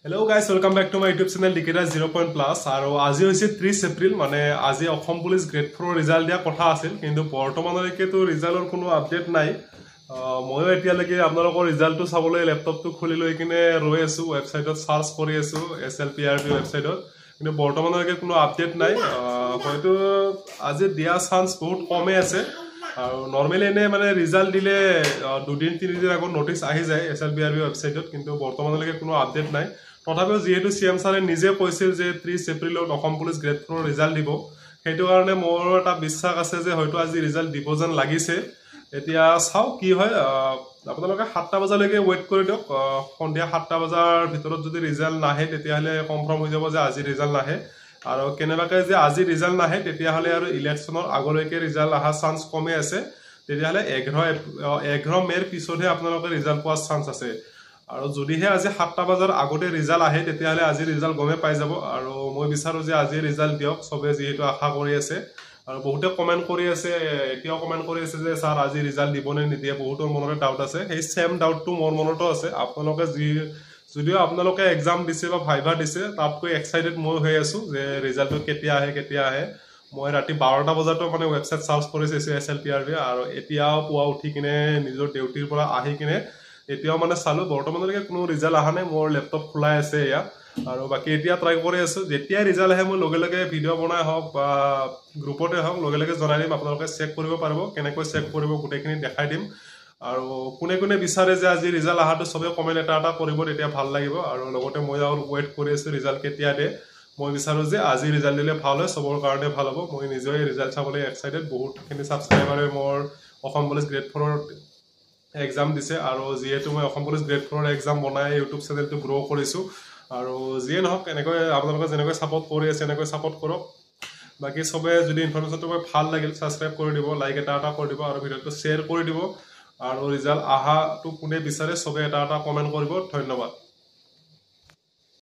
Hello guys, welcome back to my YouTube channel Diketa 0.plus আৰু আজি হৈছে 30 এপ্ৰিল মানে আজি অসম পুলিচ গ্ৰেড 4 ৰিজাল্ট দিয়া কথা আছিল কিন্তু বৰ্তমানলৈকে তো ৰিজাল্টৰ কোনো আপডেট নাই মই এতিয়ালৈকে আপোনালোকৰ ৰিজাল্টটো চাবলৈ ল্যাপটপটো খুলি লৈ কিনে ৰৈ আছো ওয়েবসাইটত সাৰ্চ কৰি আছো SLPRB ওয়েবসাইটত কিন্তু বৰ্তমানলৈকে কোনো আপডেট নাই হয়তো আজি দিয়া চান্স বহুত কমে আছে আৰু নৰমালি এনে মানে ৰিজাল্ট দিলে দুদিন তিনিদিন আগত নোটিস আহি যায় SLPRB ওয়েবসাইটত কিন্তু বৰ্তমানলৈকে কোনো আপডেট নাই তথাপিও যেহেতু সিএম সাৰে নিজে কৈছিল যে 30 এপ্ৰিলত অসম পুলিচ গ্ৰেড 4 ৰিজাল্ট দিব সেইটো কাৰণে মোৰ এটা বিশ্বাস আছে যে হয়তো আজি ৰিজাল্ট দিব যেন লাগিছে এতিয়া চাও কি হয় আপোনালোকে 7টা বজালৈকে ওয়েট কৰি দিওক সন্ধিয়া 7টা বজাৰ ভিতৰত যদি ৰিজাল্ট নাহে তেতিয়া হলে কনফাৰ্ম হৈ যাব যে আজি ৰিজাল্ট নাহে আৰু কেনেবাকে যে আজি ৰিজাল্ট নাহে তেতিয়া হলে আৰু ইলেকশনৰ আগলৈকে ৰিজাল্ট আহা চান্স কমে আছে তেতিয়া হলে 11 মেৰ পিছতহে আপোনালোকে ৰিজাল্ট পোৱাৰ চান্স আছে আৰু যদিহে আজি 7টা বজাৰ আগতে ৰিজাল্ট আহে তেতিয়া হলে আজি ৰিজাল্ট গমে পাই যাব আৰু মই বিচাৰো যে আজি ৰিজাল্ট দিওক সবে যেহেতু আশা কৰি আছে আৰু বহুতে কমেন্ট কৰি আছে এতিয়াও কমেন্ট কৰি আছে যে স্যাৰ আজি ৰিজাল্ট দিবনে নিদিয়ে বহুতৰ মনতে ডাউট আছে সেই সেম ডাউটটো মোৰ মনতো আছে আপোনালোকে যদিও আপোনালোকে এক্সাম দিছে বা ভাইভা দিছে তাতকৈ এক্সাইটেড মই হৈ আছো যে ৰিজাল্টটো কেতিয়া আহে মই ৰাতি 12টা বজাতো মানে ওয়েবসাইট সাৰ্চ কৰিছে SLPRB আৰু এতিয়াও পুৱা উঠি কিনে নিজৰ ডিউটিৰ পৰা আহি কিনে এতিয়াও মানে চালো বৰ্তমানলৈকে কোনো ৰিজাল্ট আহা নাই মোৰ ল্যাপটপ খোলাই আছে ইয়া আৰু বাকি এতিয়া ট্ৰাই কৰি আছো যেতিয়া ৰিজাল্ট আহে মই লগে ভিডিও বনাই হওক বা গ্ৰুপতে হওক লগে জনাই দিম আপোনালোকে চেক কৰিব পাৰিব কেনেকৈ চেক কৰিব গুটেখিনি দেখাই দিম আৰু কোনে বিচাৰে যে আজি ৰিজাল্ট আহাটো সবে কমেন্ট এটা কৰিব তেতিয়া ভাল লাগিব আৰু লগতে মই আৰু ওয়েট কৰি আছো ৰিজাল্ট কেতিয়া দে মই বিচাৰো যে আজি ৰিজাল্ট দিলে ভাল হয় সবৰ কাৰণে ভাল হ'ব মই নিজে ৰিজাল্ট চাবলৈ এক্সাইটেড বহুতখিনি সাবস্ক্ৰাইবাৰে মোৰ অসম পুলিচ গ্ৰেড 4 এক্সাম দিছে আৰু যেহেতু মই অসম পুলিচ গ্ৰেড 4 এক্সাম বনাই ইউটিউব চেনেলটো গ্ৰো কৰিছো আৰু যিয়ে নহওক এনেকৈ আপোনালোকে যেনেকৈ সাপোৰ্ট কৰি আছে এনেকৈ সাপোৰ্ট কৰক বাকি সবে যদি ইনফৰমেশনটো ভাল লাগিল সাবস্ক্ৰাইব কৰি দিব লাইক এটা কৰি দিব আৰু ভিডিওটো শেয়াৰ কৰি দিব আৰু ৰিজাল্ট আহাটো কোনে বিচাৰে সবে এটা কমেন্ট কৰিব ধন্যবাদ